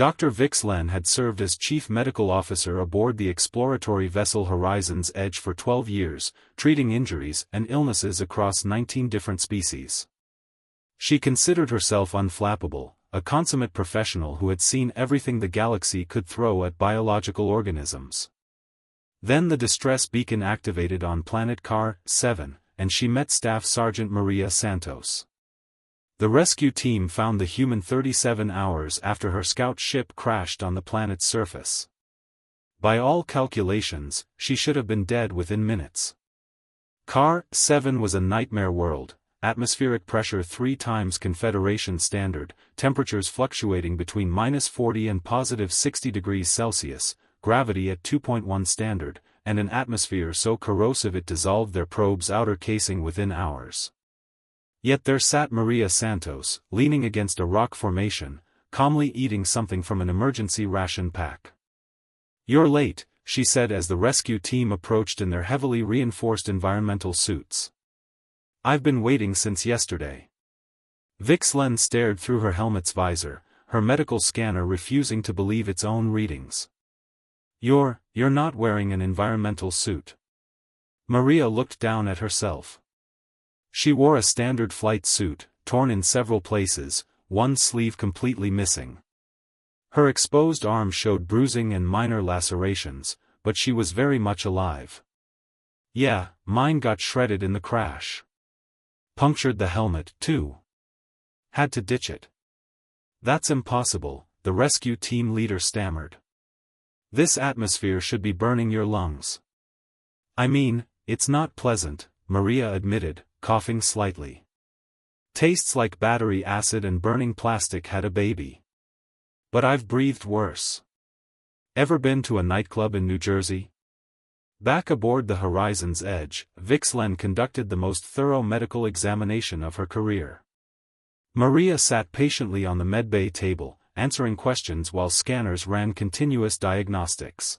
Dr. Vixlen had served as chief medical officer aboard the exploratory vessel Horizon's Edge for 12 years, treating injuries and illnesses across 19 different species. She considered herself unflappable, a consummate professional who had seen everything the galaxy could throw at biological organisms. Then the distress beacon activated on planet Car 7, and she met Staff Sergeant Maria Santos. The rescue team found the human 37 hours after her scout ship crashed on the planet's surface. By all calculations, she should have been dead within minutes. Car 7 was a nightmare world, atmospheric pressure 3 times Confederation standard, temperatures fluctuating between -40 and +60 degrees Celsius, gravity at 2.1 standard, and an atmosphere so corrosive it dissolved their probe's outer casing within hours. Yet there sat Maria Santos, leaning against a rock formation, calmly eating something from an emergency ration pack. "You're late," she said as the rescue team approached in their heavily reinforced environmental suits. "I've been waiting since yesterday." Vixlen stared through her helmet's visor, her medical scanner refusing to believe its own readings. You're not wearing an environmental suit." Maria looked down at herself. She wore a standard flight suit, torn in several places, one sleeve completely missing. Her exposed arm showed bruising and minor lacerations, but she was very much alive. "Yeah, mine got shredded in the crash. Punctured the helmet, too. Had to ditch it." "That's impossible," the rescue team leader stammered. "This atmosphere should be burning your lungs." "I mean, it's not pleasant," Maria admitted, coughing slightly. "Tastes like battery acid and burning plastic had a baby. But I've breathed worse." "Ever been to a nightclub in New Jersey?" Back aboard the Horizon's Edge, Vixlen conducted the most thorough medical examination of her career. Maria sat patiently on the medbay table, answering questions while scanners ran continuous diagnostics.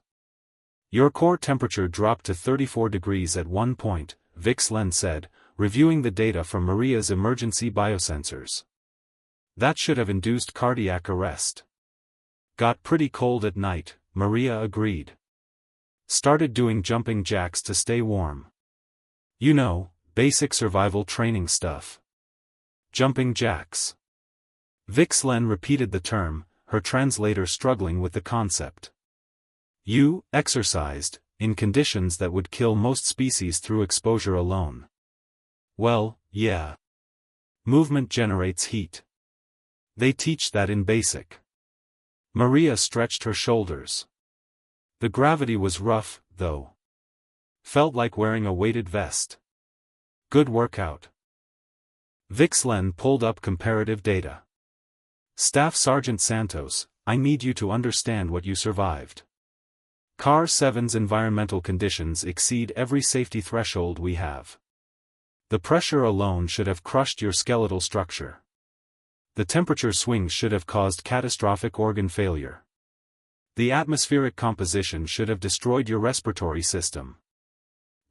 "Your core temperature dropped to 34 degrees at one point," Vixlen said, reviewing the data from Maria's emergency biosensors. "That should have induced cardiac arrest." "Got pretty cold at night," Maria agreed. "Started doing jumping jacks to stay warm. You know, basic survival training stuff." "Jumping jacks." Vixlen repeated the term, her translator struggling with the concept. "You exercised, in conditions that would kill most species through exposure alone." "Well, yeah. Movement generates heat. They teach that in basic." Maria stretched her shoulders. "The gravity was rough, though. Felt like wearing a weighted vest. Good workout." Vixlen pulled up comparative data. "Staff Sergeant Santos, I need you to understand what you survived. Car 7's environmental conditions exceed every safety threshold we have. The pressure alone should have crushed your skeletal structure. The temperature swings should have caused catastrophic organ failure. The atmospheric composition should have destroyed your respiratory system."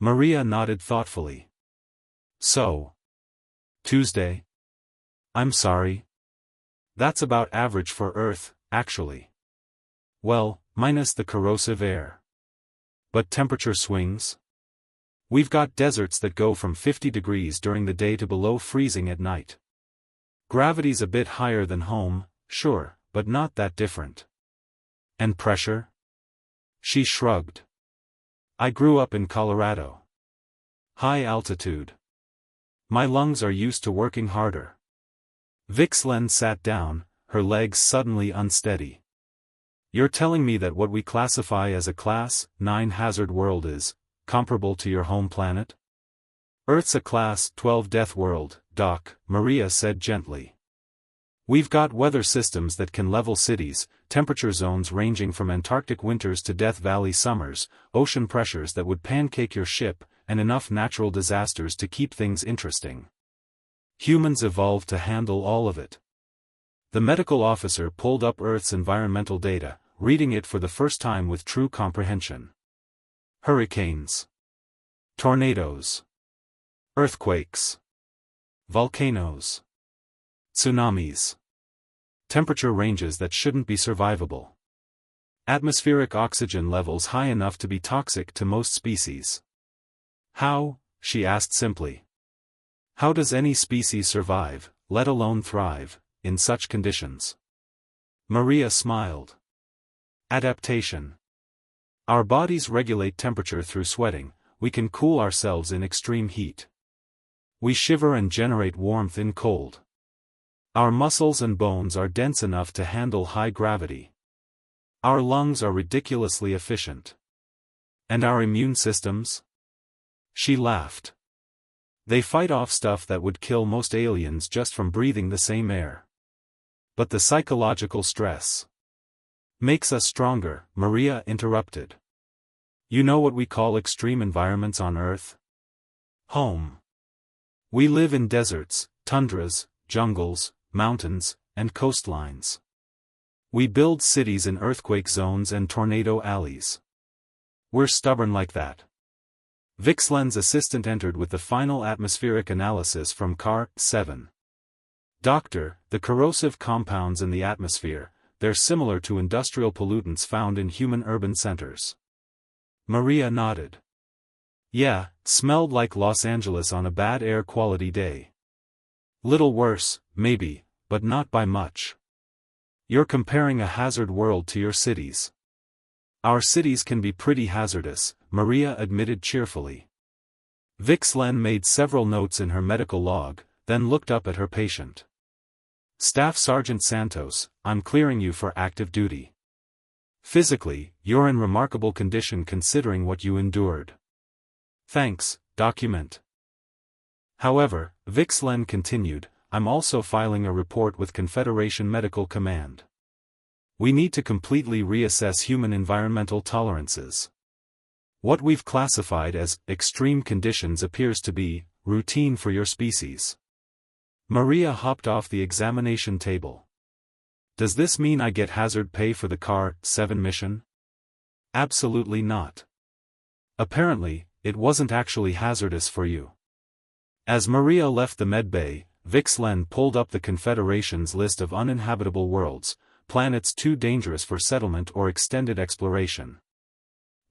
Maria nodded thoughtfully. "So. Tuesday? I'm sorry. That's about average for Earth, actually. Well, minus the corrosive air. But temperature swings? We've got deserts that go from 50 degrees during the day to below freezing at night. Gravity's a bit higher than home, sure, but not that different. And pressure?" She shrugged. "I grew up in Colorado. High altitude. My lungs are used to working harder." Vixlen sat down, her legs suddenly unsteady. "You're telling me that what we classify as a Class 9 hazard world is comparable to your home planet?" "Earth's a Class 12 death world, Doc," Maria said gently. "We've got weather systems that can level cities, temperature zones ranging from Antarctic winters to Death Valley summers, ocean pressures that would pancake your ship, and enough natural disasters to keep things interesting. Humans evolved to handle all of it." The medical officer pulled up Earth's environmental data, reading it for the first time with true comprehension. "Hurricanes. Tornadoes. Earthquakes. Volcanoes. Tsunamis. temperature ranges that shouldn't be survivable. Atmospheric oxygen levels high enough to be toxic to most species. How? She asked simply. How does any species survive, let alone thrive, in such conditions? Maria smiled. Adaptation. Our bodies regulate temperature through sweating. We can cool ourselves in extreme heat. We shiver and generate warmth in cold. Our muscles and bones are dense enough to handle high gravity. Our lungs are ridiculously efficient. And our immune systems? She laughed. They fight off stuff that would kill most aliens just from breathing the same air. But the psychological stress makes us stronger, Maria interrupted. You know what we call extreme environments on Earth? Home. We live in deserts, tundras, jungles, mountains, and coastlines. We build cities in earthquake zones and tornado alleys. We're stubborn like that. Vixlen's assistant entered with the final atmospheric analysis from Car 7. Doctor, the corrosive compounds in the atmosphere, they're similar to industrial pollutants found in human urban centers. Maria nodded. Yeah, smelled like Los Angeles on a bad air quality day. Little worse, maybe, but not by much. You're comparing a hazard world to your cities. Our cities can be pretty hazardous, Maria admitted cheerfully. Vixlen made several notes in her medical log, then looked up at her patient. Staff Sergeant Santos, I'm clearing you for active duty. Physically, you're in remarkable condition considering what you endured. Thanks, document. However, Vixlen continued, I'm also filing a report with Confederation Medical Command. We need to completely reassess human environmental tolerances. What we've classified as extreme conditions appears to be routine for your species. Maria hopped off the examination table. Does this mean I get hazard pay for the Car 7 mission? Absolutely not. Apparently, it wasn't actually hazardous for you. As Maria left the medbay, Vixlen pulled up the Confederation's list of uninhabitable worlds, planets too dangerous for settlement or extended exploration.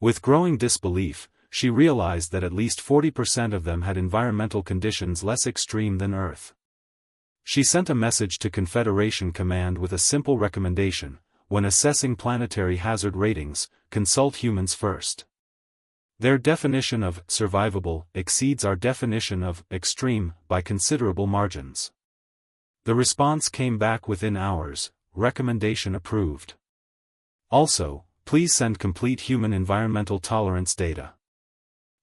With growing disbelief, she realized that at least 40% of them had environmental conditions less extreme than Earth. She sent a message to Confederation Command with a simple recommendation: when assessing planetary hazard ratings, consult humans first. Their definition of survivable exceeds our definition of extreme by considerable margins. The response came back within hours: recommendation approved. Also, please send complete human environmental tolerance data.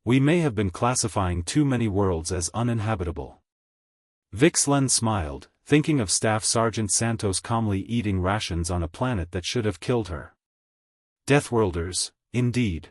We may have been classifying too many worlds as uninhabitable. Vixlen smiled, thinking of Staff Sergeant Santos calmly eating rations on a planet that should have killed her. Deathworlders, indeed.